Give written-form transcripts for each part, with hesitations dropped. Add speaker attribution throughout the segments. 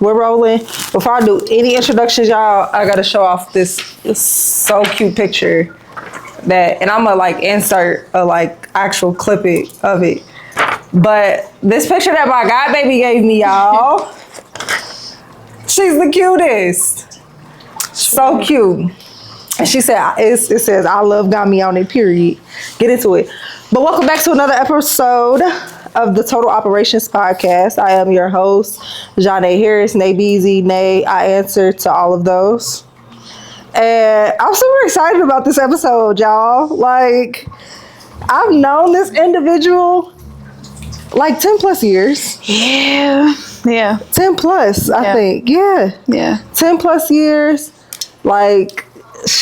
Speaker 1: we're rolling. Before I do any introductions, y'all, I gotta show off this so cute picture and I'm gonna like insert a like actual clip of it. But this picture that my god baby gave me, y'all, she's the cutest. So cute. And she said, it says, I love got me on it, period. Get into it. But welcome back to another episode of the Total Operations Podcast. I am your host, Janae Harris, Nay Beezy, Nay. I answer to all of those. And I'm super excited about this episode, y'all. Like, I've known this individual like 10 plus years.
Speaker 2: Yeah.
Speaker 1: 10 plus, I think. Yeah. 10 plus years. Like,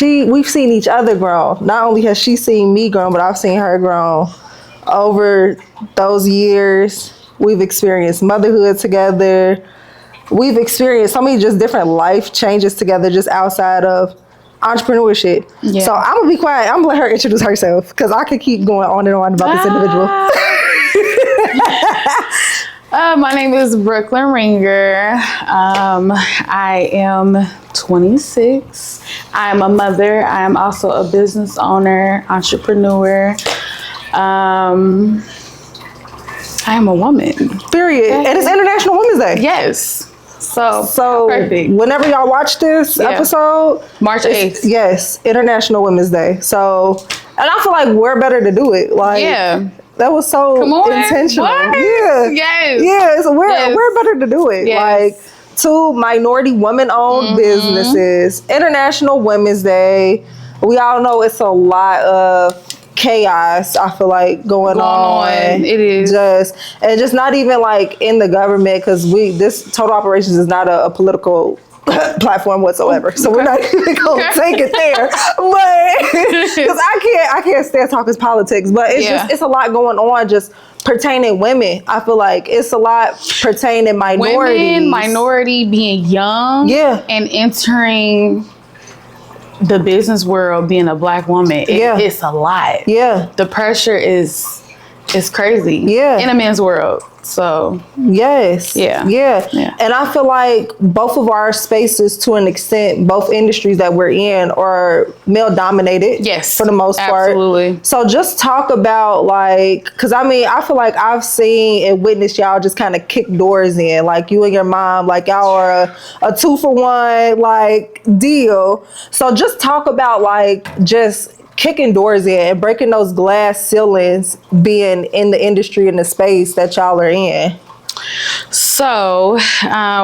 Speaker 1: we've seen each other grow. Not only has she seen me grow, but I've seen her grow over those years. We've experienced motherhood together. We've experienced so many just different life changes together just outside of entrepreneurship. Yeah. So I'm gonna be quiet. I'm gonna let her introduce herself because I could keep going on and on about this individual.
Speaker 2: My name is Brooklyn Ringer. I am 26. I am a mother. I am also a business owner, entrepreneur. I am a woman. Period. And it's International Women's Day. Yes. So perfect. Whenever y'all watch this episode, March 8th. Yes, International Women's Day. So, and I feel like we're better to do it. Like, that was so intentional. What? Yeah. Yes. Yeah. So we're better to do it. Yes. Like, two minority women-owned businesses, International Women's Day. We all know it's a lot of chaos, I feel like, going on. It is. Just not even like in the government, because this Total Operations is not a political platform whatsoever. So we're not even gonna take it there. But because I can't stand talking politics, but it's a lot going on just pertaining women. I feel like it's a lot pertaining minorities. Minority being young and entering the business world, being a Black woman, it's a lot. Yeah. The pressure is crazy. Yeah. In a man's world. So yes. Yeah. And I feel like both of our spaces, to an extent, both industries that we're in are male dominated. Yes. For the most part. Absolutely. So just talk about, like, because I mean, I feel like I've seen and witnessed y'all just kind of kick doors in, like you and your mom, like y'all are a 2-for-1 like deal. So just talk about like just kicking doors in and breaking those glass ceilings, being in the industry and the space that y'all are in. So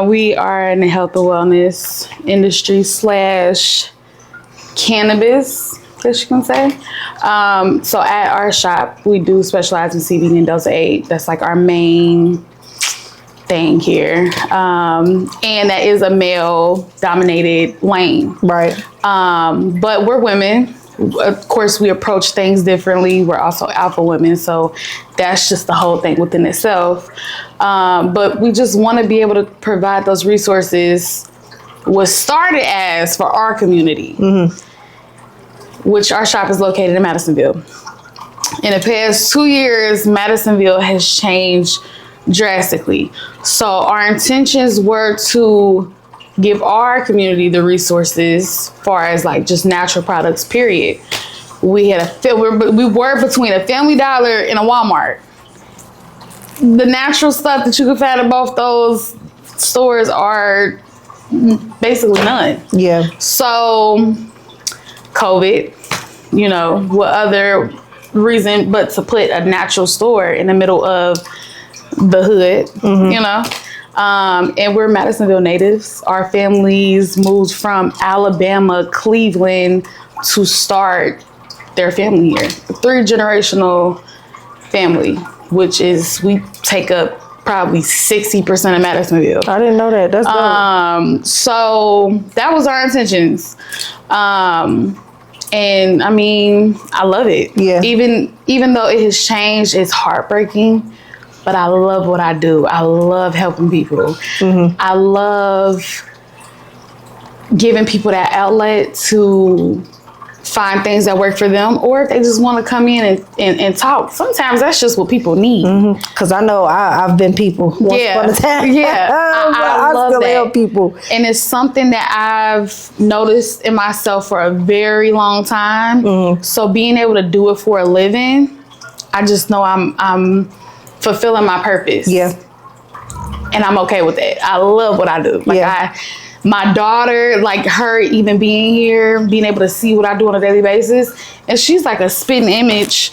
Speaker 2: we are in the health and wellness industry / cannabis, I guess you can say. So at our shop, we do specialize in CBD and Delta 8. That's like our main thing here. And that is a male dominated lane. Right. But we're women. Of course, we approach things differently. We're also alpha women, so that's just the whole thing within itself. But we just want to be able to provide those resources. Was started as for our community, which our shop is located in Madisonville. In the past 2 years, Madisonville has changed drastically. So our intentions were to give our community the resources far as like just natural products, period. We were between a Family Dollar and a Walmart. The natural stuff that you can find in both those stores are basically none. Yeah. So COVID, what other reason but to put a natural store in the middle of the hood, and we're Madisonville natives. Our families moved from Alabama, Cleveland to start their family here. 3-generational family, which is, we take up probably 60% of Madisonville. I didn't know that. That's dope. So that was our intentions. And I mean, I love it. Yeah. Even though it has changed, it's heartbreaking. But I love what I do. I love helping people. I love giving people that outlet to
Speaker 3: find things that work for them, or if they just want to come in and talk. Sometimes that's just what people need.
Speaker 2: Because I know I've been people. Once upon a time.
Speaker 3: Yeah. I love
Speaker 2: still
Speaker 3: that.
Speaker 2: help people.
Speaker 3: And it's something that I've noticed in myself for a very long time. So being able to do it for a living, I just know I'm fulfilling my purpose.
Speaker 2: Yeah.
Speaker 3: And I'm okay with it. I love what I do. Like my daughter, like her even being here, being able to see what I do on a daily basis. And she's like a spitting image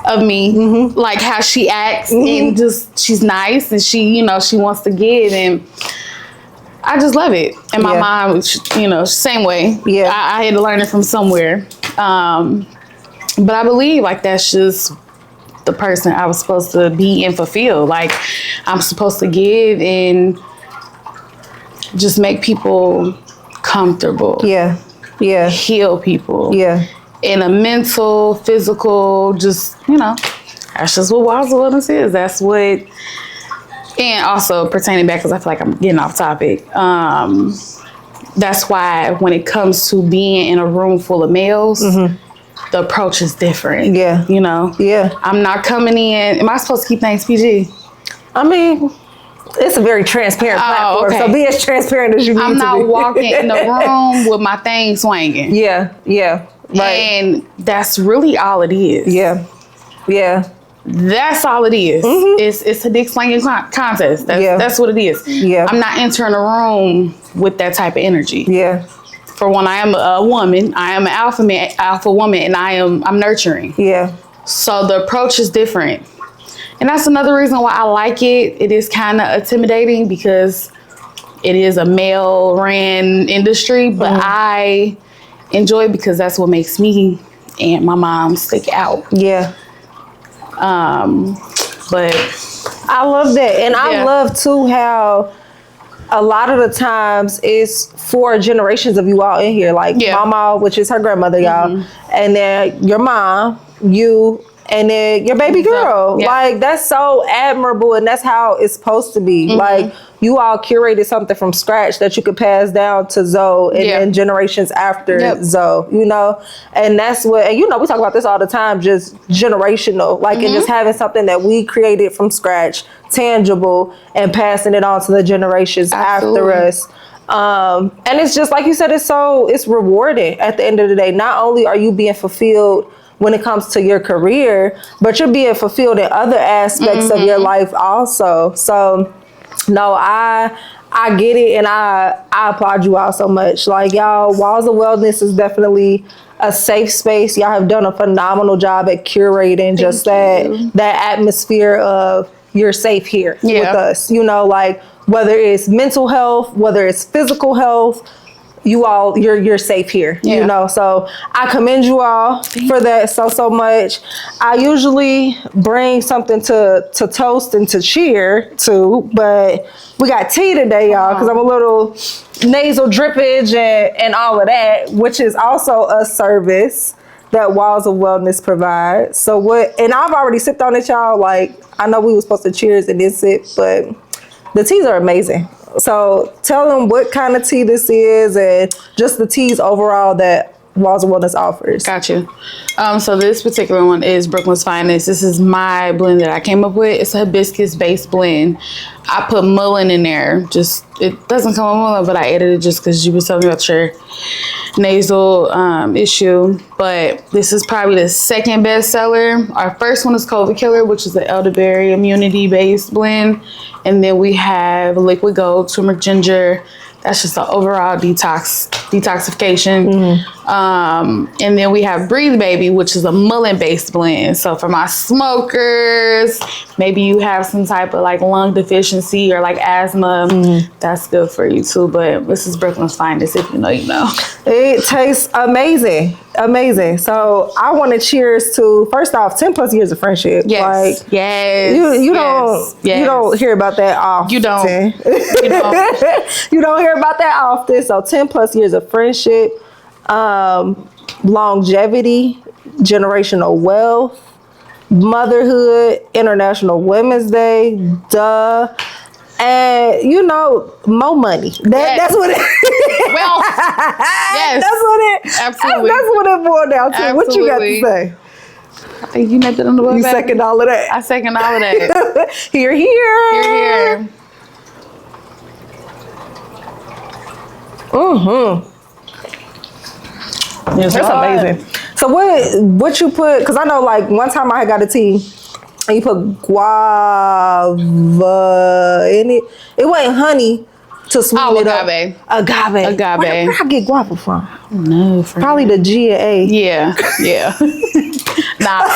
Speaker 3: of me, like how she acts and just, she's nice and she, you know, she wants to give, and I just love it. And my mom, you know, same way. Yeah. I had to learn it from somewhere. But I believe like that's just the person I was supposed to be and fulfill. Like I'm supposed to give and just make people comfortable. Yeah. Yeah. Heal people. Yeah. In a mental, physical, just, you know, that's just what Wow's Wellness is. That's what, and also pertaining back, because I feel like I'm getting off topic. That's why when it comes to being in a room full of males, the approach is different. Yeah. You know? Yeah. I'm not coming in. Am I supposed to keep things PG?
Speaker 2: I mean, it's a very transparent platform, so be as transparent as you need to be.
Speaker 3: I'm not walking in the room with my thing swinging.
Speaker 2: Yeah, yeah, right.
Speaker 3: And that's really all it is.
Speaker 2: Yeah, yeah.
Speaker 3: That's all it is. It's a dick slinging contest. That's what it is. Yeah. I'm not entering a room with that type of energy. Yeah. For one, I am a woman. I am an alpha woman, and I'm nurturing. Yeah. So the approach is different. And that's another reason why I like it. It is kind of intimidating because it is a male-ran industry, but I enjoy it because that's what makes me and my mom stick out. Yeah. But
Speaker 2: I love that. And I love too how a lot of the times it's 4 generations of you all in here. Like Mama, which is her grandmother, y'all. And then your mom, you, and then your baby girl. Like that's so admirable, and that's how it's supposed to be. Like you all curated something from scratch that you could pass down to Zoe and then generations after Zoe, you know? And that's what, and you know, we talk about this all the time, just generational, like and just having something that we created from scratch, tangible, and passing it on to the generations after us. And it's just like you said, it's rewarding at the end of the day. Not only are you being fulfilled when it comes to your career, but you're being fulfilled in other aspects of your life also. So no, I get it, and I applaud you all so much. Like y'all, Walls of Wellness is definitely a safe space. Y'all have done a phenomenal job at curating that atmosphere of you're safe here with us. You know, like whether it's mental health, whether it's physical health, you all, you're safe here, you know? So I commend you all for that so much. I usually bring something to toast and to cheer to, but we got tea today, y'all, because I'm a little nasal drippage and all of that, which is also a service that Walls of Wellness provides. So and I've already sipped on it, y'all. Like, I know we were supposed to cheers and then sip, but the teas are amazing. So tell them what kind of tea this is and just the teas overall that Walls of Wellness offers.
Speaker 3: Got you. So this particular one is Brooklyn's Finest. This is my blend that I came up with. It's a hibiscus-based blend. I put mullein in there. Just, it doesn't come with mullein, but I added it just because you were telling me about your nasal issue. But this is probably the second best seller. Our first one is COVID Killer, which is the elderberry immunity-based blend. And then we have Liquid Gold, turmeric, ginger. That's just the overall detoxification. And then we have Breathe Baby, which is a mullein-based blend. So for my smokers, maybe you have some type of like lung deficiency or like asthma, that's good for you too. But this is Brooklyn's Finest. If you know, you know.
Speaker 2: It tastes amazing. Amazing. So I want to cheers to, first off, 10 plus years of friendship.
Speaker 3: Yes.
Speaker 2: Like, you don't hear about that often.
Speaker 3: You don't.
Speaker 2: You don't hear about that often. So 10 plus years of friendship, longevity, generational wealth, motherhood, International Women's Day, And you know, more money. That's what it
Speaker 3: well, yes.
Speaker 2: That's what it
Speaker 3: absolutely.
Speaker 2: That's what it boiled down to.
Speaker 3: Absolutely.
Speaker 2: What you got to say?
Speaker 3: I think you nabbed it on the web.
Speaker 2: You second all of that.
Speaker 3: I second all of that.
Speaker 2: Here.
Speaker 3: Here.
Speaker 2: That's amazing. So what you put? Because I know, like, one time I had got a tea and you put guava in it. It wasn't honey to sweeten it up. Agave. Where I get guava from?
Speaker 3: No,
Speaker 2: probably the G and A.
Speaker 3: Yeah. Nah,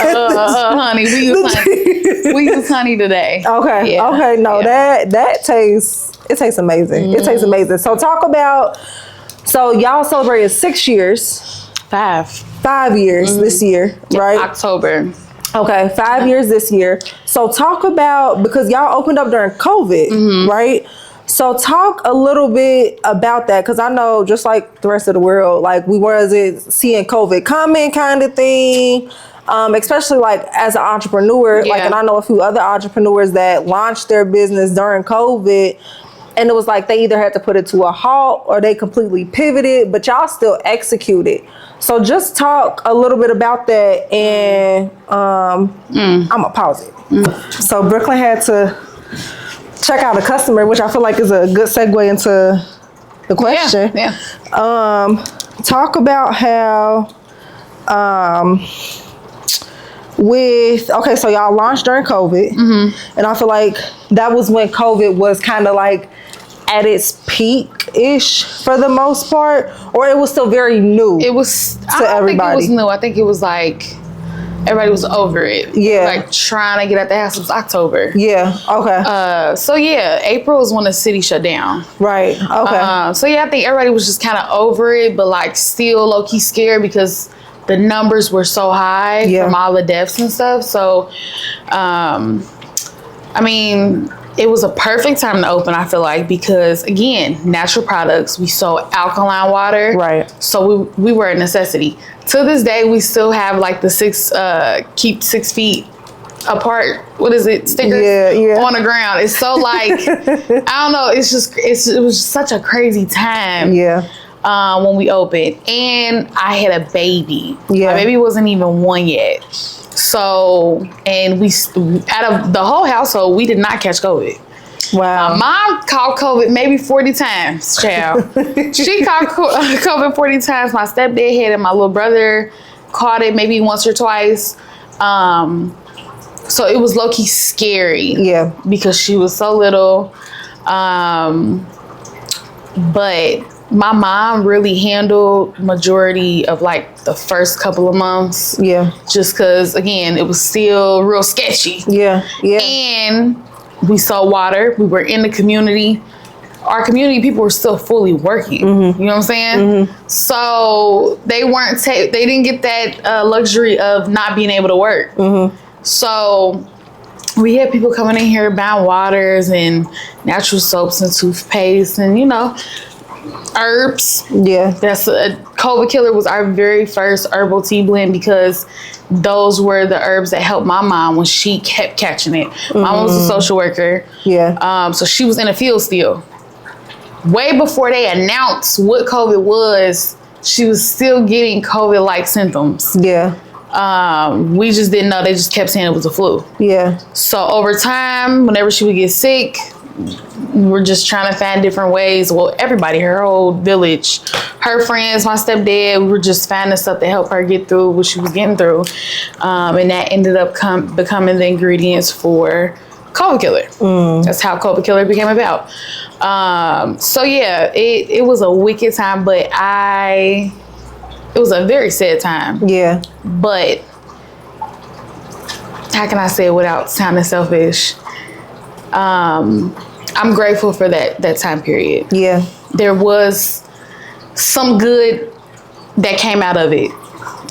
Speaker 3: honey. We use honey today.
Speaker 2: Okay.
Speaker 3: Yeah.
Speaker 2: Okay. No, that tastes. It tastes amazing. It tastes amazing. So talk about. So y'all celebrated 6 years. 5 years this year, right?
Speaker 3: October.
Speaker 2: Okay, 5 years this year. So talk about, because y'all opened up during COVID, right? So talk a little bit about that, because I know, just like the rest of the world, like we wasn't seeing COVID coming, kind of thing. Especially like as an entrepreneur, like, and I know a few other entrepreneurs that launched their business during COVID. And it was like they either had to put it to a halt or they completely pivoted, but y'all still executed. So just talk a little bit about that, and I'm gonna pause it. So Brooklyn had to check out a customer, which I feel like is a good segue into the question. Talk about how so y'all launched during COVID, and I feel like that was when COVID was kind of like at its peak-ish for the most part, or it was still very new.
Speaker 3: It was to
Speaker 2: everybody.
Speaker 3: I think it was new. I think it was like everybody was over it.
Speaker 2: Yeah,
Speaker 3: like trying to get out the house. It was October.
Speaker 2: Yeah. Okay.
Speaker 3: So yeah, April is when the city shut down.
Speaker 2: Right. Okay.
Speaker 3: So yeah, I think everybody was just kind of over it, but like still low key scared because the numbers were so high from all the deaths and stuff. So, I mean, it was a perfect time to open, I feel like, because again, natural products, we sold alkaline water. Right. So we were a necessity. To this day, we still have like the keep 6 feet apart. What is it? Stickers on the ground. It's so like, I don't know. It was such a crazy time. Yeah. When we opened, and I had a baby. Yeah. My baby wasn't even 1 yet. So, and we, out of the whole household, we did not catch COVID. Wow. My mom caught COVID maybe 40 times, child. She caught COVID 40 times. My stepdad had it. My little brother caught it maybe once or twice. So it was low-key scary. Yeah. Because she was so little. But my mom really handled majority of like the first couple of months. Yeah. Just because, again, it was still real sketchy. Yeah. Yeah. And we sold water. We were in the community. Our community people were still fully working. Mm-hmm. You know what I'm saying? Mm-hmm. So they weren't, they didn't get that luxury of not being able to work. Mm-hmm. So we had people coming in here buying waters and natural soaps and toothpaste and, you know, herbs. Yeah. That's COVID Killer was our very first herbal tea blend because those were the herbs that helped my mom when she kept catching it. Mm-hmm. Mom was a social worker. Yeah. So she was in the field still. Way before they announced what COVID was, she was still getting COVID-like symptoms. Yeah. We just didn't know. They just kept saying it was a flu. Yeah. So over time, whenever she would get sick, we're just trying to find different ways. Well, everybody, her whole village, her friends, my stepdad, we were just finding stuff to help her get through what she was getting through. And that ended up becoming the ingredients for COVID Killer. Mm. That's how COVID Killer became about. So yeah, it was a wicked time, but it was a very sad time. Yeah. But how can I say it without sounding selfish? I'm grateful for that time period. Yeah. There was some good that came out of it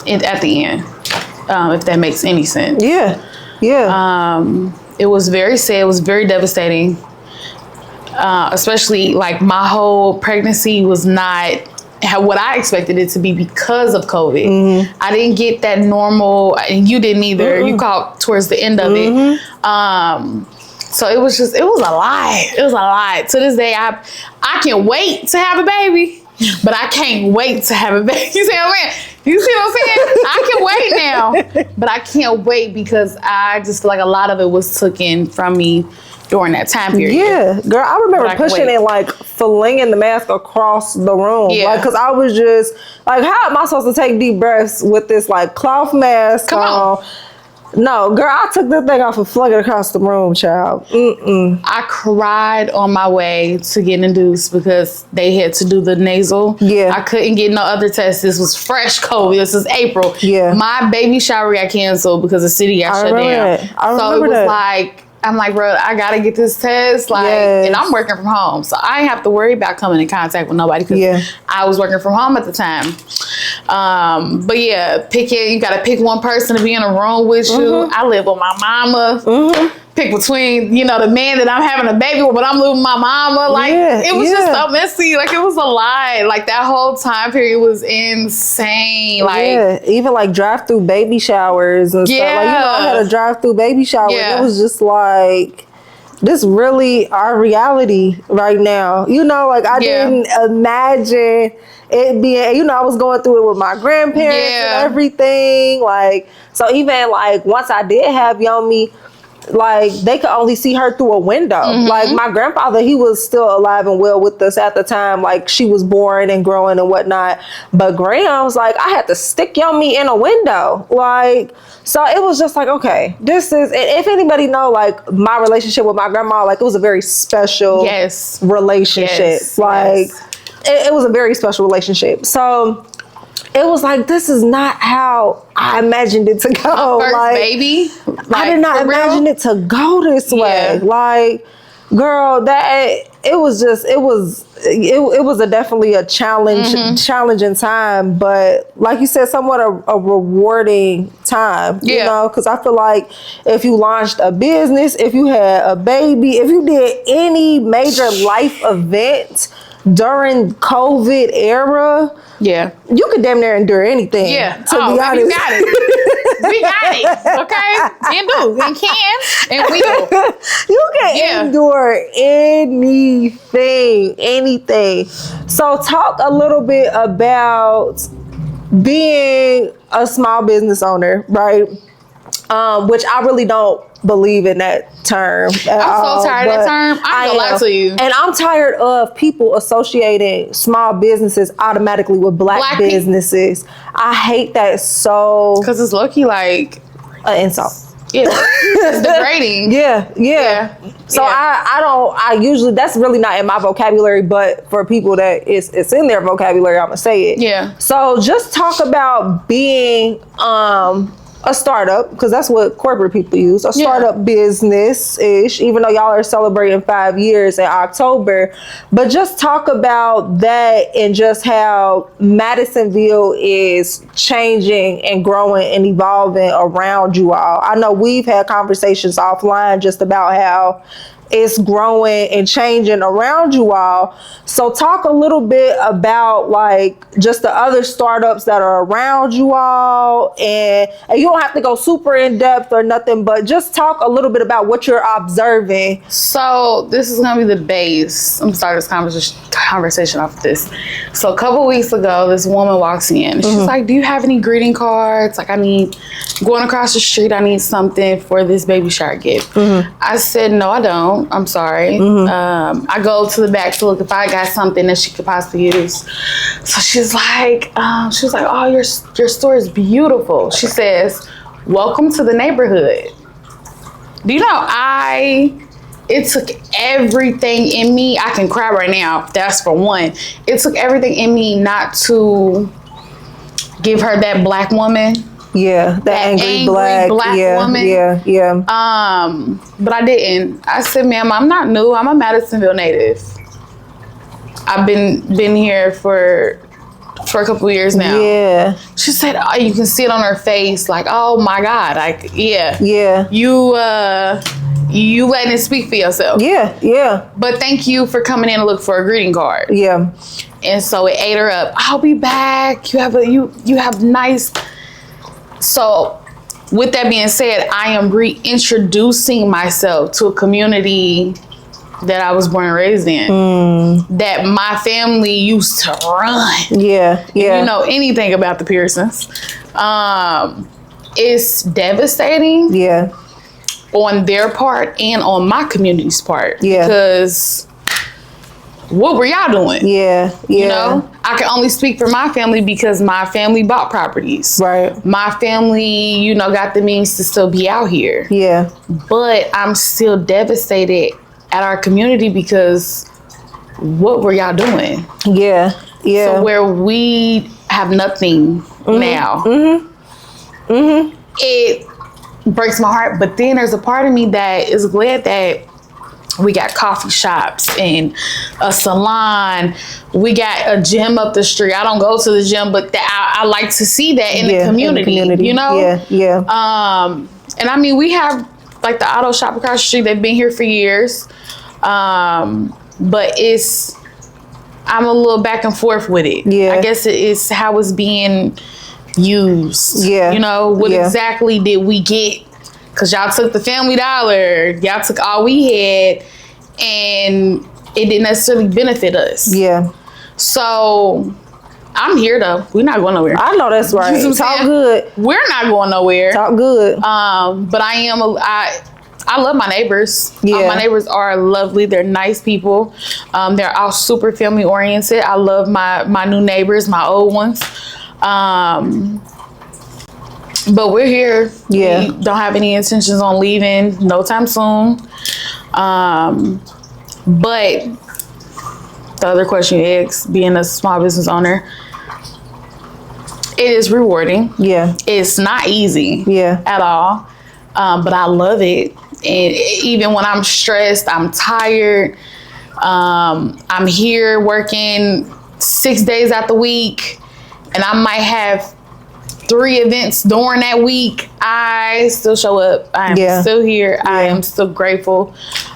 Speaker 3: at the end, if that makes any sense. Yeah. Yeah. It was very sad. It was very devastating. Especially like my whole pregnancy was not what I expected it to be because of COVID. Mm-hmm. I didn't get that normal, and you didn't either. Mm-hmm. You caught towards the end of it. So it was a lot. It was a lot. To this day, I can wait to have a baby, but I can't wait to have a baby. You see what I'm saying? You see what I'm saying? I can wait now, but I can't wait because I just feel like a lot of it was taken from me during that time period.
Speaker 2: Yeah, girl, I remember pushing it, like flinging the mask across the room. Yeah. Like, cause I was just like, how am I supposed to take deep breaths with this like cloth mask on? No, girl, I took that thing off and flung it across the room, child.
Speaker 3: I cried on my way to get induced because they had to do the nasal. Yeah. I couldn't get no other tests. This was fresh COVID. This is April. Yeah. My baby shower got canceled because the city got shut down. So it was like, I'm like, bro, I gotta get this test. Like, and I'm working from home. So I didn't have to worry about coming in contact with nobody because I was working from home at the time. But yeah, you gotta pick one person to be in a room with you. I live with my mama. Pick between, the man that I'm having a baby with, but I'm living with my mama. Like, it was just so messy. Like, it was a lot. Like, that whole time period was insane. Like,
Speaker 2: even like drive-through baby showers and stuff. Like, I had a drive-through baby shower. And it was just like, this really our reality right now. Like, I didn't imagine it being, I was going through it with my grandparents and everything. Like, so even like once I did have Yomi, like they could only see her through a window. Like my grandfather, he was still alive and well with us at the time. Like she was born and growing and whatnot. But Graham was like, I had to stick Yomi in a window. Like, so it was just like, okay, this is, if anybody know like my relationship with my grandma, like it was a very special relationship. It was a very special relationship. So it was like, this is not how I imagined it to go.
Speaker 3: My first baby?
Speaker 2: I did not imagine it to go this way. Like, girl, it was definitely a challenging time, but like you said, somewhat a rewarding time, because I feel like if you launched a business, if you had a baby, if you did any major life event during COVID era, you could damn near endure anything. To be honest,
Speaker 3: you got it. We got it. Okay, and do and can and will.
Speaker 2: You can endure anything. So talk a little bit about being a small business owner, right? Which I really don't believe in that term at all.
Speaker 3: I'm so tired of that term. I'm gonna lie to you.
Speaker 2: And I'm tired of people associating small businesses automatically with black businesses. I hate that so.
Speaker 3: Because it's low-key like
Speaker 2: an insult.
Speaker 3: Yeah, it's degrading.
Speaker 2: Yeah. So I usually, that's really not in my vocabulary, but for people that it's in their vocabulary, I'm gonna say it.
Speaker 3: Yeah.
Speaker 2: So just talk about being a startup, because that's what corporate people use, a startup business-ish, even though y'all are celebrating 5 years in October. But just talk about that and just how Madisonville is changing and growing and evolving around you all. I know we've had conversations offline just about how it's growing and changing around you all. So talk a little bit about like just the other startups that are around you all, and you don't have to go super in depth or nothing, but just talk a little bit about what you're observing.
Speaker 3: So this is gonna be the base. I'm starting this conversation off of this. So a couple weeks ago, this woman walks in. She's like, do you have any greeting cards? Like, going across the street, I need something for this baby shower gift. I said, no, I don't. I'm sorry. I go to the back to look if I got something that she could possibly use. So she's like, oh, your store is beautiful. She says, welcome to the neighborhood. Do you know, it took everything in me. I can cry right now. That's for one. It took everything in me not to give her that black woman.
Speaker 2: Yeah, that angry black
Speaker 3: woman.
Speaker 2: Yeah.
Speaker 3: But I didn't. I said, ma'am, I'm not new. I'm a Madisonville native. I've been here for a couple years now.
Speaker 2: Yeah.
Speaker 3: She said, oh, you can see it on her face, like, oh my God, like, yeah. You letting it speak for yourself.
Speaker 2: Yeah.
Speaker 3: But thank you for coming in to look for a greeting card.
Speaker 2: Yeah.
Speaker 3: And so it ate her up. I'll be back. You have nice. So with that being said, I am reintroducing myself to a community that I was born and raised in, that my family used to run.
Speaker 2: Yeah.
Speaker 3: If you know anything about the Pearsons, it's devastating.
Speaker 2: Yeah.
Speaker 3: On their part and on my community's part.
Speaker 2: Yeah.
Speaker 3: Because what were y'all doing?
Speaker 2: Yeah.
Speaker 3: You know, I can only speak for my family because my family bought properties.
Speaker 2: Right.
Speaker 3: My family, you know, got the means to still be out here.
Speaker 2: Yeah.
Speaker 3: But I'm still devastated at our community because what were y'all doing?
Speaker 2: Yeah. Yeah.
Speaker 3: So where we have nothing now, it breaks my heart. But then there's a part of me that is glad that we got coffee shops and a salon. We got a gym up the street. I don't go to the gym, but I like to see that in the community, you know?
Speaker 2: Yeah.
Speaker 3: And I mean, we have like the auto shop across the street. They've been here for years. But I'm a little back and forth with it.
Speaker 2: Yeah.
Speaker 3: I guess it's how it's being used.
Speaker 2: Yeah.
Speaker 3: You know, what exactly did we get? Because y'all took the Family Dollar. Y'all took all we had. And it didn't necessarily benefit us.
Speaker 2: Yeah.
Speaker 3: So I'm here though. We're not going nowhere.
Speaker 2: I know that's right. Talk good.
Speaker 3: We're not going nowhere.
Speaker 2: Talk good.
Speaker 3: But I love my neighbors.
Speaker 2: Yeah.
Speaker 3: My neighbors are lovely. They're nice people. They're all super family oriented. I love my new neighbors, my old ones. But we're here.
Speaker 2: Yeah.
Speaker 3: We don't have any intentions on leaving no time soon. But the other question you asked, being a small business owner, it is rewarding.
Speaker 2: Yeah.
Speaker 3: It's not easy.
Speaker 2: Yeah.
Speaker 3: At all. But I love it. And even when I'm stressed, I'm tired. I'm here working 6 days out the week, and I might have 3 events during that week. I still show up. I am still here. I am still grateful.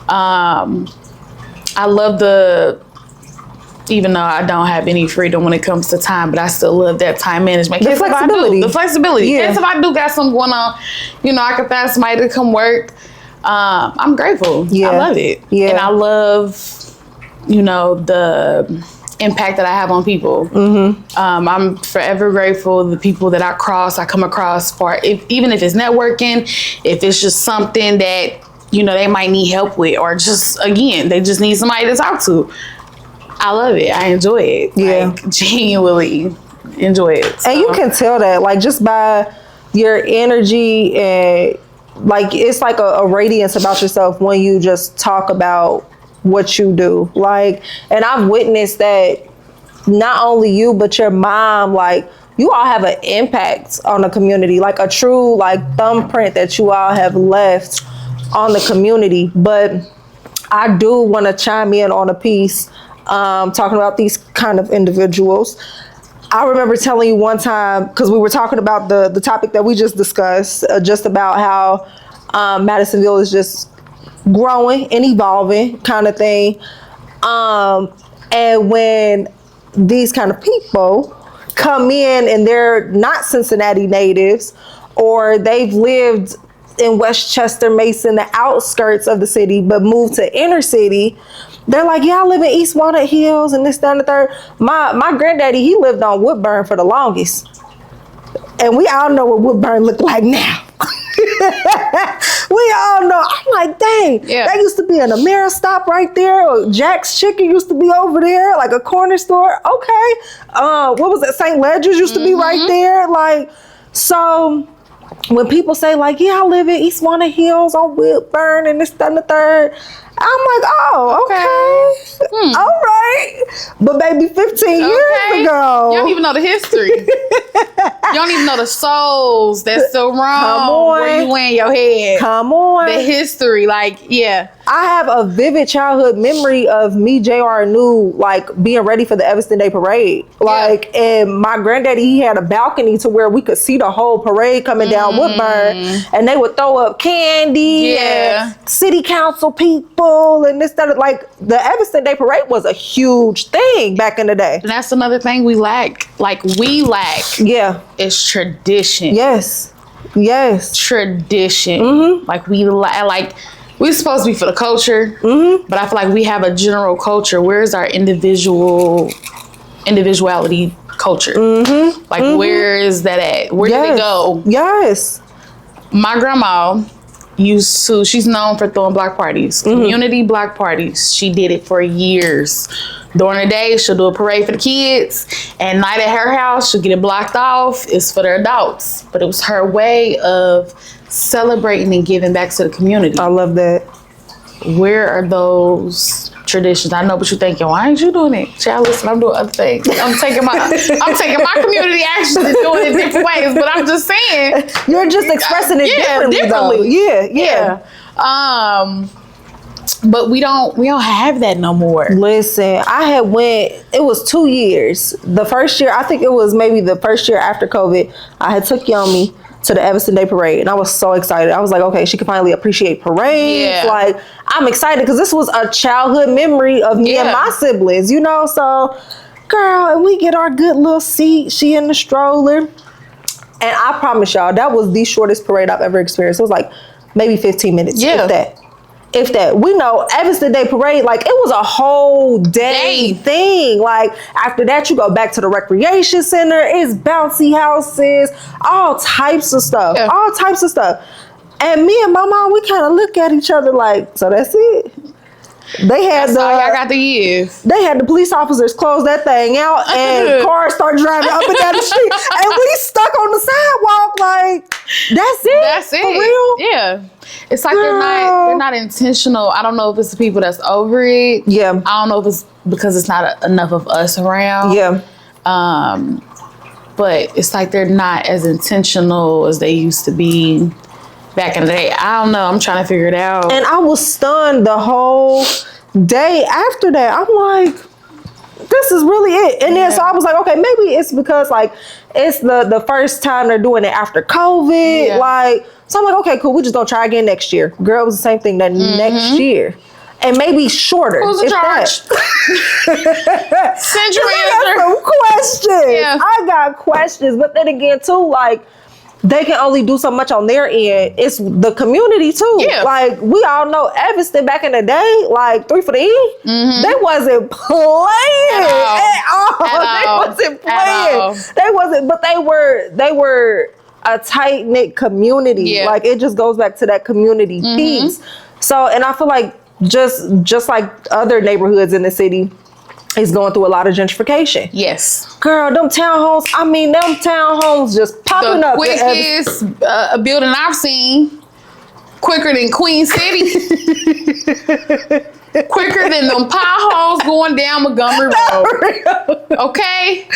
Speaker 3: I love even though I don't have any freedom when it comes to time, but I still love that time management.
Speaker 2: The flexibility.
Speaker 3: The flexibility.
Speaker 2: Yeah.
Speaker 3: If I do got something going on, you know, I can find somebody to come work. I'm grateful.
Speaker 2: Yeah.
Speaker 3: I love it.
Speaker 2: Yeah.
Speaker 3: And I love, you know, the impact that I have on people. I'm forever grateful. The people that I come across even if it's networking, if it's just something that, you know, they might need help with, or just, again, they just need somebody to talk to. I love it. I enjoy it.
Speaker 2: Yeah.
Speaker 3: Like, genuinely enjoy it. So.
Speaker 2: And you can tell that, like, just by your energy, and like, it's like a radiance about yourself when you just talk about what you do. Like, and I've witnessed that not only you, but your mom, like, you all have an impact on the community, like a true, like, thumbprint that you all have left on the community. But I do want to chime in on a piece talking about these kind of individuals. I remember telling you one time, because we were talking about the topic that we just discussed, just about how Madisonville is just growing and evolving kind of thing. And when these kind of people come in and they're not Cincinnati natives, or they've lived in Westchester, Mason, the outskirts of the city, but moved to inner city, they're like, yeah, I live in East Walnut Hills and this, that, and the third. My granddaddy, he lived on Woodburn for the longest. And we all know what Woodburn looked like now. We all know. I'm like, dang, that used to be an Ameristop right there. Or Jack's Chicken used to be over there, like a corner store. Okay. What was it? St. Ledger's used to be right there. Like, so when people say, like, yeah, I live in East Walnut Hills on Woodburn and this, that, and the third, I'm like, oh, okay. All right. But baby, 15 years ago.
Speaker 3: You don't even know the history. You don't even know the souls that's still wrong where you in your head.
Speaker 2: Come on.
Speaker 3: The history, like, yeah.
Speaker 2: I have a vivid childhood memory of me, JR, and New, like, being ready for the Evanston Day Parade. Like, and my granddaddy, he had a balcony to where we could see the whole parade coming down Woodburn, and they would throw up candy and city council people and this, that, like, the Evanston Day Parade was a huge thing back in the day.
Speaker 3: And that's another thing we lack. Like, we lack.
Speaker 2: Yeah.
Speaker 3: It's tradition.
Speaker 2: Yes. Yes.
Speaker 3: Tradition. Like we're supposed to be for the culture, but I feel like we have a general culture. Where's our individuality culture? Like where is that at? Where did it go?
Speaker 2: Yes.
Speaker 3: My grandma she's known for throwing block parties, community block parties. She did it for years. During the day, she'll do a parade for the kids. At night at her house, she'll get it blocked off. It's for the adults. But it was her way of celebrating and giving back to the community.
Speaker 2: I love that.
Speaker 3: Where are those traditions? I know what you're thinking. Why ain't you doing it? Child, listen, I'm doing other things. I'm taking my community actions and doing it different ways. But I'm just saying,
Speaker 2: you're just expressing it differently. Yeah.
Speaker 3: But we don't have that no more.
Speaker 2: Listen, I had it was 2 years. The first year, I think it was maybe the first year after COVID, I had took Yomi to the Evanston Day Parade, and I was so excited. I was like, okay, she can finally appreciate parades.
Speaker 3: Yeah.
Speaker 2: Like, I'm excited because this was a childhood memory of me and my siblings, you know? So, girl, and we get our good little seat. She in the stroller. And I promise y'all, that was the shortest parade I've ever experienced. It was like maybe 15 minutes, if that. We know Evanston Day Parade, like, it was a whole day thing. Like, after that, you go back to the recreation center. It's bouncy houses, all types of stuff. And me and my mom, we kind of look at each other like, so that's it? They had
Speaker 3: I got the years.
Speaker 2: They had the police officers close that thing out, and cars start driving up and down the street, and we stuck on the sidewalk. Like, that's it.
Speaker 3: That's it.
Speaker 2: For real?
Speaker 3: Yeah. It's like they're not intentional. I don't know if it's the people that's over it.
Speaker 2: Yeah.
Speaker 3: I don't know if it's because it's not enough of us around.
Speaker 2: Yeah.
Speaker 3: But it's like they're not as intentional as they used to be back in the day. I don't know. I'm trying to figure it out.
Speaker 2: And I was stunned the whole day after that. I'm like, this is really it. And then so I was like, okay, maybe it's because like it's the first time they're doing it after COVID.
Speaker 3: Yeah.
Speaker 2: Like, so I'm like, okay, cool. We just gonna try again next year. Girl, it was the same thing that next year. And maybe shorter.
Speaker 3: Who's in charge? Send your answer.
Speaker 2: I got some questions.
Speaker 3: Yeah.
Speaker 2: I got questions. But then again, too, like, they can only do so much on their end. It's the community too.
Speaker 3: Yeah.
Speaker 2: Like, we all know Evanston back in the day, like 3 for the E, they wasn't playing at all. They wasn't playing. They wasn't, but they were a tight knit community.
Speaker 3: Yeah.
Speaker 2: Like, it just goes back to that community piece. So, and I feel like just like other neighborhoods in the city, is going through a lot of gentrification.
Speaker 3: Yes.
Speaker 2: Girl, them townhomes just popping up.
Speaker 3: The quickest building I've seen, quicker than Queen City. Quicker than them potholes going down Montgomery Road. Okay?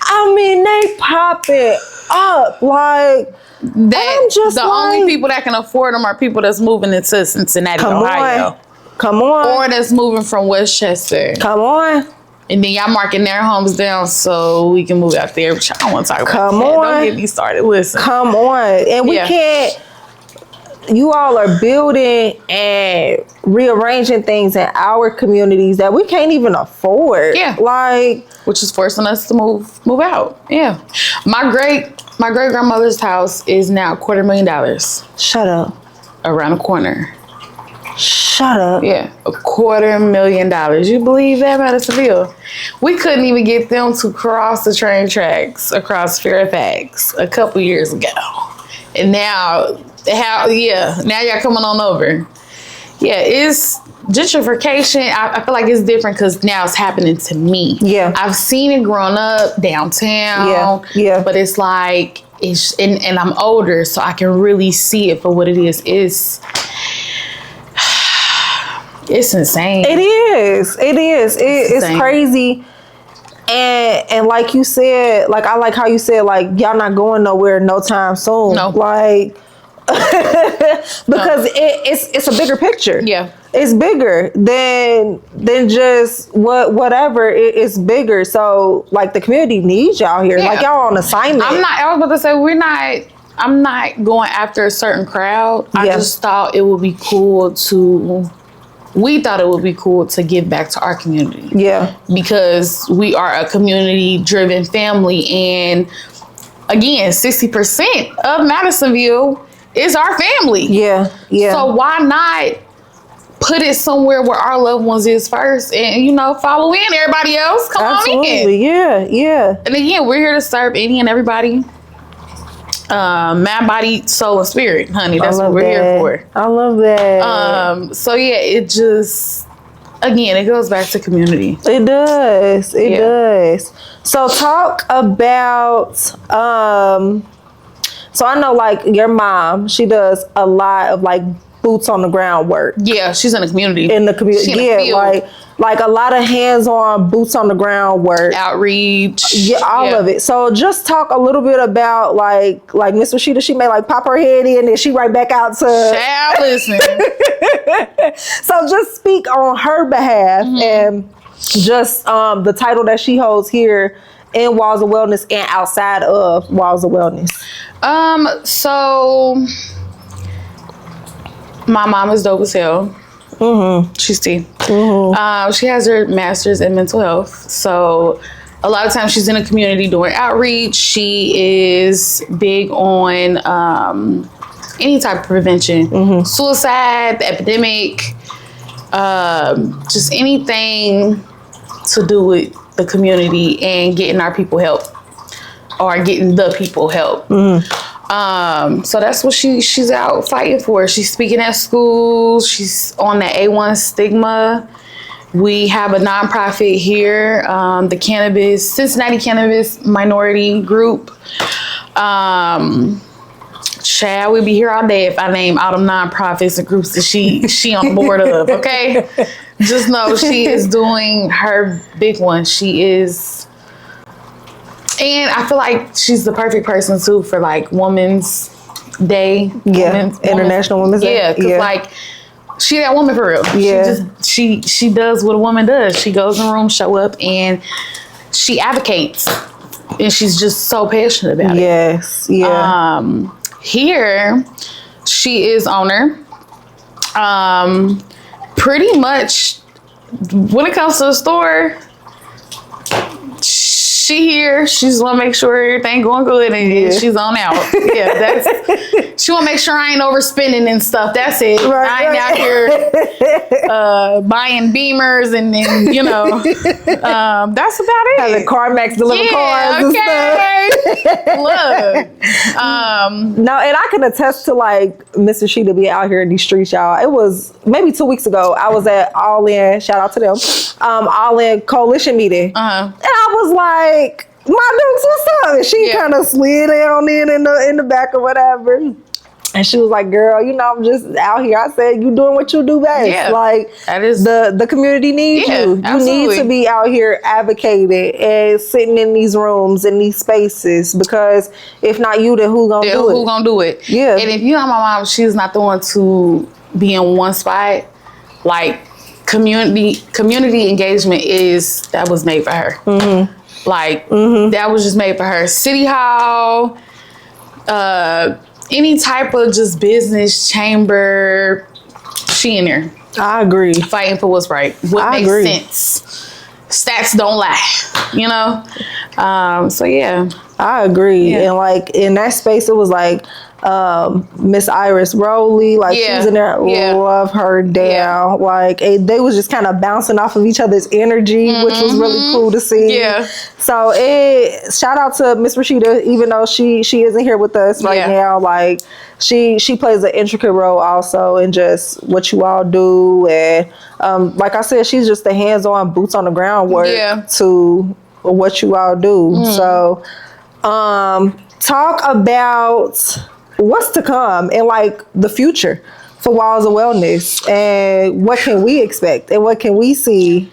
Speaker 2: I mean, they pop it up like
Speaker 3: that.
Speaker 2: I'm just
Speaker 3: the only people that can afford them are people that's moving into Cincinnati, Ohio.
Speaker 2: Come on.
Speaker 3: Or that's moving from Westchester.
Speaker 2: Come on.
Speaker 3: And then y'all marking their homes down so we can move out there. Which I don't want to talk about. Don't get me started. Listen.
Speaker 2: Come on. And we can't. You all are building and rearranging things in our communities that we can't even afford.
Speaker 3: Yeah.
Speaker 2: Like,
Speaker 3: which is forcing us to move out. Yeah. My great grandmother's house is now $250,000.
Speaker 2: Shut up.
Speaker 3: Around the corner.
Speaker 2: Shut up.
Speaker 3: Yeah, $250,000. You believe that, Madisonville? We couldn't even get them to cross the train tracks across Fairfax a couple years ago. And now y'all coming on over. Yeah, it's gentrification. I feel like it's different because now it's happening to me.
Speaker 2: Yeah.
Speaker 3: I've seen it growing up downtown.
Speaker 2: Yeah.
Speaker 3: But it's like, and I'm older, so I can really see it for what it is. It's insane.
Speaker 2: It is. It's crazy. And like you said, like, I like how you said, like, y'all not going nowhere no time soon.
Speaker 3: No.
Speaker 2: Like, because it's a bigger picture.
Speaker 3: Yeah.
Speaker 2: It's bigger than just whatever. It's bigger. So, like, the community needs y'all here. Yeah. Like, y'all on assignment.
Speaker 3: I was about to say, I'm not going after a certain crowd. I just thought it would be cool we thought it would be cool to give back to our community.
Speaker 2: Yeah.
Speaker 3: Because we are a community-driven family, and again, 60% of Madisonville is our family.
Speaker 2: Yeah.
Speaker 3: So why not put it somewhere where our loved ones is first, and follow in everybody else. Come on in.
Speaker 2: Absolutely. Yeah.
Speaker 3: And again, we're here to serve any and everybody. Mind, body, soul, and spirit, honey. That's what we're here for.
Speaker 2: I love that.
Speaker 3: So yeah, it just, again, it goes back to community.
Speaker 2: It does. It does. So talk about, so I know like your mom, she does a lot of like boots on the ground work.
Speaker 3: Yeah, she's in the community.
Speaker 2: In the community. Yeah, like a lot of hands-on boots on the ground work.
Speaker 3: Outreach.
Speaker 2: Yeah, all of it. So just talk a little bit about like Miss Rashida, she may like pop her head in and she right back out to
Speaker 3: Child, listen.
Speaker 2: So just speak on her behalf and just the title that she holds here in Walls of Wellness and outside of Walls of Wellness.
Speaker 3: So my mom is dope as hell. She's T. She has her master's in mental health. So a lot of times she's in a community doing outreach. She is big on any type of prevention. Suicide, the epidemic, just anything to do with the community and getting our people help or getting the people help. So that's what she's out fighting for. She's speaking at schools. She's on the A1 stigma. We have a nonprofit here, the Cincinnati Cannabis Minority Group. Chad, we'd be here all day if I name all them nonprofits and groups that she on board of, okay? Just know she is doing her big one. She is. And I feel like she's the perfect person too for like Women's Day.
Speaker 2: Yeah, International Women's Day.
Speaker 3: Yeah, because like she that woman for real.
Speaker 2: Yeah.
Speaker 3: She does what a woman does. She goes in the room, show up, and she advocates. And she's just so passionate about it.
Speaker 2: Yes. Yeah.
Speaker 3: Here, she is owner. Pretty much when it comes to the store, she here. She's want to make sure everything going good, and she's on out. Yeah, she want to make sure I ain't overspending and stuff. That's it.
Speaker 2: Right,
Speaker 3: I ain't out here buying Beamers and that's about it.
Speaker 2: Having CarMax deliver cars and stuff.
Speaker 3: Look,
Speaker 2: no, and I can attest to like Mr. Sheeta be out here in these streets, y'all. It was maybe 2 weeks ago. I was at All In. Shout out to them. All In Coalition meeting, and I was like, my dukes, what's up? And she kind of slid on in the back or whatever. And she was like, girl, I'm just out here. I said, you doing what you do best.
Speaker 3: Yeah,
Speaker 2: like, that is the community needs you. You need to be out here advocating and sitting in these rooms, in these spaces, because if not you, then who gonna do it?
Speaker 3: Who gonna do it?
Speaker 2: Yeah.
Speaker 3: And if you know my mom, she's not the one to be in one spot. Like, community engagement that was made for her. That was just made for her. City Hall, any type of just business, chamber, she in there.
Speaker 2: I agree.
Speaker 3: Fighting for what's right. What makes sense. Stats don't lie, so yeah.
Speaker 2: I agree.
Speaker 3: Yeah.
Speaker 2: And like in that space, it was like Miss Iris Rowley, like she's in there. Love her down. Like they was just kind of bouncing off of each other's energy, which was really cool to see.
Speaker 3: Yeah.
Speaker 2: So shout out to Miss Rashida, even though she isn't here with us right now. Like she plays an intricate role also in just what you all do, and like I said, she's just the hands-on, boots on the ground work to what you all do. So talk about what's to come and like the future for Walls of Wellness, and what can we expect and what can we see?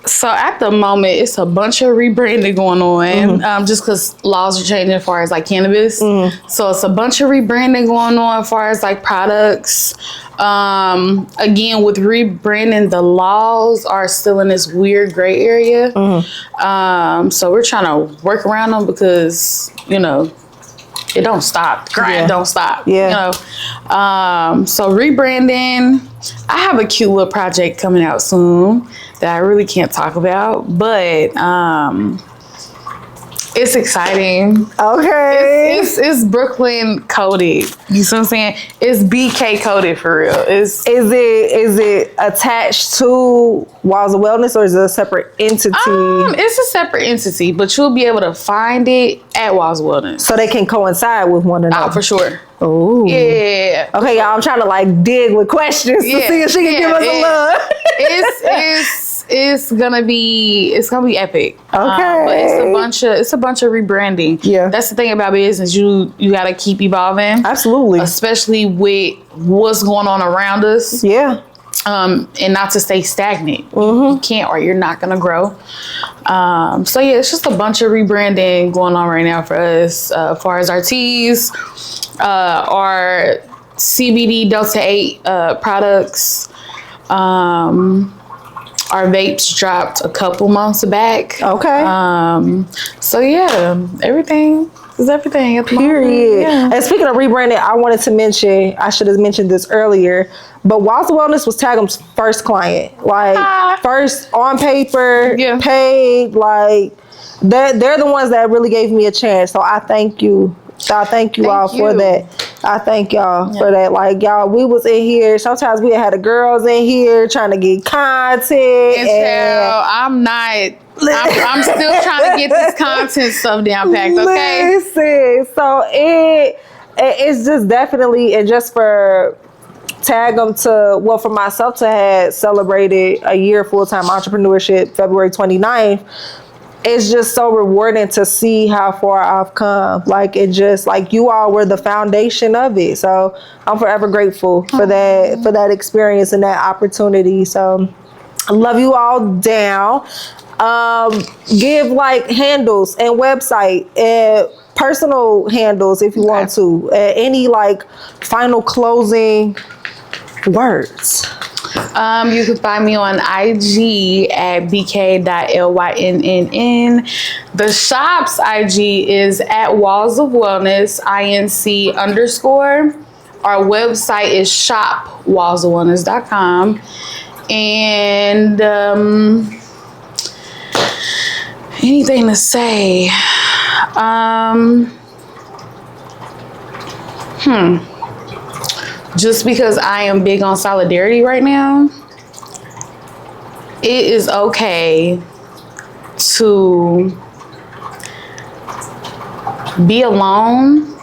Speaker 3: So at the moment, it's a bunch of rebranding going on, just because laws are changing as far as like cannabis. So it's a bunch of rebranding going on as far as like products. Again, with rebranding, the laws are still in this weird gray area. So we're trying to work around them because, it don't stop. The grind don't stop.
Speaker 2: Yeah.
Speaker 3: So rebranding. I have a cute little project coming out soon that I really can't talk about, but It's exciting.
Speaker 2: Okay.
Speaker 3: It's Brooklyn coded. You see what I'm saying? It's BK coded for real. Is
Speaker 2: it attached to Walls of Wellness, or is it a separate entity?
Speaker 3: It's a separate entity, but you'll be able to find it at Walls of Wellness.
Speaker 2: So they can coincide with one another.
Speaker 3: For sure.
Speaker 2: Oh.
Speaker 3: Yeah.
Speaker 2: Okay, y'all, I'm trying to like dig with questions to see if she can give us a look.
Speaker 3: It's gonna be epic.
Speaker 2: Okay.
Speaker 3: But it's a bunch of rebranding.
Speaker 2: Yeah.
Speaker 3: That's the thing about business. You gotta keep evolving.
Speaker 2: Absolutely.
Speaker 3: Especially with what's going on around us.
Speaker 2: Yeah.
Speaker 3: And not to stay stagnant.
Speaker 2: Mm-hmm.
Speaker 3: You can't, or you're not gonna grow. So yeah, it's just a bunch of rebranding going on right now for us. As far as our teas, our CBD Delta 8 products. Our vapes dropped a couple months back.
Speaker 2: Okay.
Speaker 3: So yeah, everything is everything at the
Speaker 2: Period.
Speaker 3: Yeah.
Speaker 2: And speaking of rebranding, I wanted to mention, I should have mentioned this earlier, but Walls of Wellness was Tagum's first client. Like, first on paper, paid, like, they're the ones that really gave me a chance. So I thank you. I thank you all for that. I thank y'all for that. Like, y'all, we was in here. Sometimes we had the girls in here trying to get content.
Speaker 3: I'm still trying to get this content stuff down packed, okay?
Speaker 2: Listen, so it's just definitely, and just for Tagum for myself to have celebrated a year full-time entrepreneurship, February 29th, it's just so rewarding to see how far I've come. Like, it just, like, you all were the foundation of it. So I'm forever grateful for that experience and that opportunity. So I love you all down. Give like handles and website and personal handles if you want to. Any like final closing words.
Speaker 3: You can find me on IG at bk.lynn. The shop's IG is at Walls of Wellness, INC_. Our website is shopwallsofwellness.com. And anything to say? Just because I am big on solidarity right now, it is okay to be alone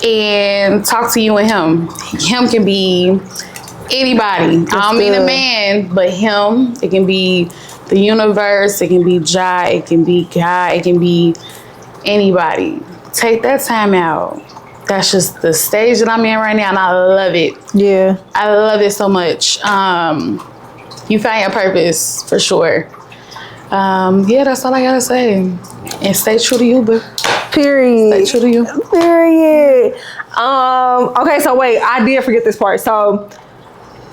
Speaker 3: and talk to you and him. Him can be anybody. I don't mean a man, but him. It can be the universe. It can be Jai. It can be God. It can be anybody. Take that time out. That's just the stage that I'm in right now, and I love it.
Speaker 2: Yeah.
Speaker 3: I love it so much. You found your purpose, for sure. Yeah, that's all I gotta say. And stay true to you, boo.
Speaker 2: Period.
Speaker 3: Stay true to you.
Speaker 2: Period. Okay, so wait, I did forget this part. So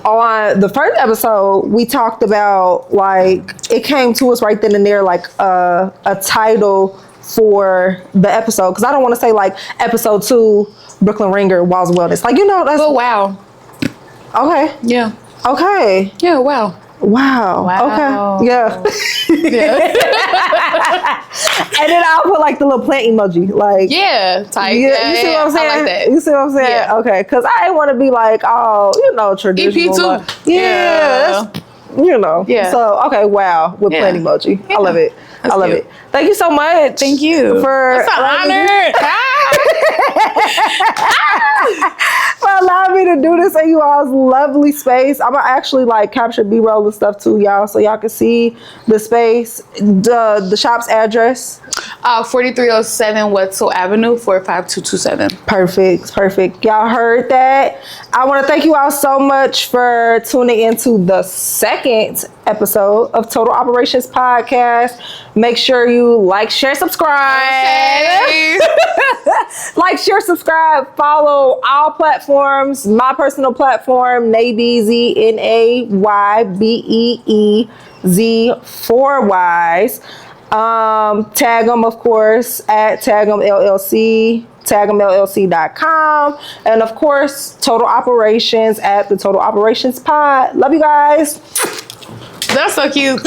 Speaker 2: on the first episode, we talked about, like, it came to us right then and there, like a title for the episode, because I don't want to say like episode 2 Brooklyn Ringer Walls of Wellness, like, you know, that's
Speaker 3: wow.
Speaker 2: Okay.
Speaker 3: Yeah.
Speaker 2: Okay.
Speaker 3: Yeah. Wow.
Speaker 2: Okay. Yeah. And then I'll put like the little plant emoji, like,
Speaker 3: type.
Speaker 2: You see what I'm saying?
Speaker 3: I like that.
Speaker 2: You see what I'm saying?
Speaker 3: Yeah.
Speaker 2: Okay, because I didn't want to be like, oh, you know, traditional.
Speaker 3: EP2.
Speaker 2: That's, you know.
Speaker 3: Yeah.
Speaker 2: So okay, wow, with plant emoji. I love it.
Speaker 3: That's
Speaker 2: I love
Speaker 3: cute.
Speaker 2: it. Thank you so much.
Speaker 3: Thank you.
Speaker 2: For
Speaker 3: That's an honor.
Speaker 2: For allowing me to do this in you all's lovely space. I'm gonna actually like capture B-roll and stuff too, y'all, so y'all can see the space, the shop's address.
Speaker 3: 4307 Wetzel Avenue, 45227.
Speaker 2: Perfect. Y'all heard that. I want to thank you all so much for tuning into the second episode of Total Operations Podcast. Make sure you like, share, subscribe.
Speaker 3: Okay.
Speaker 2: Like, share, subscribe, follow all platforms. My personal platform, Naybeezy, Naybeez, 4 Ys. Tag them, of course, at Tagum LLC, tagumllc.com, and of course, Total Operations at the Total Operations Pod. Love you guys.
Speaker 3: That's so cute.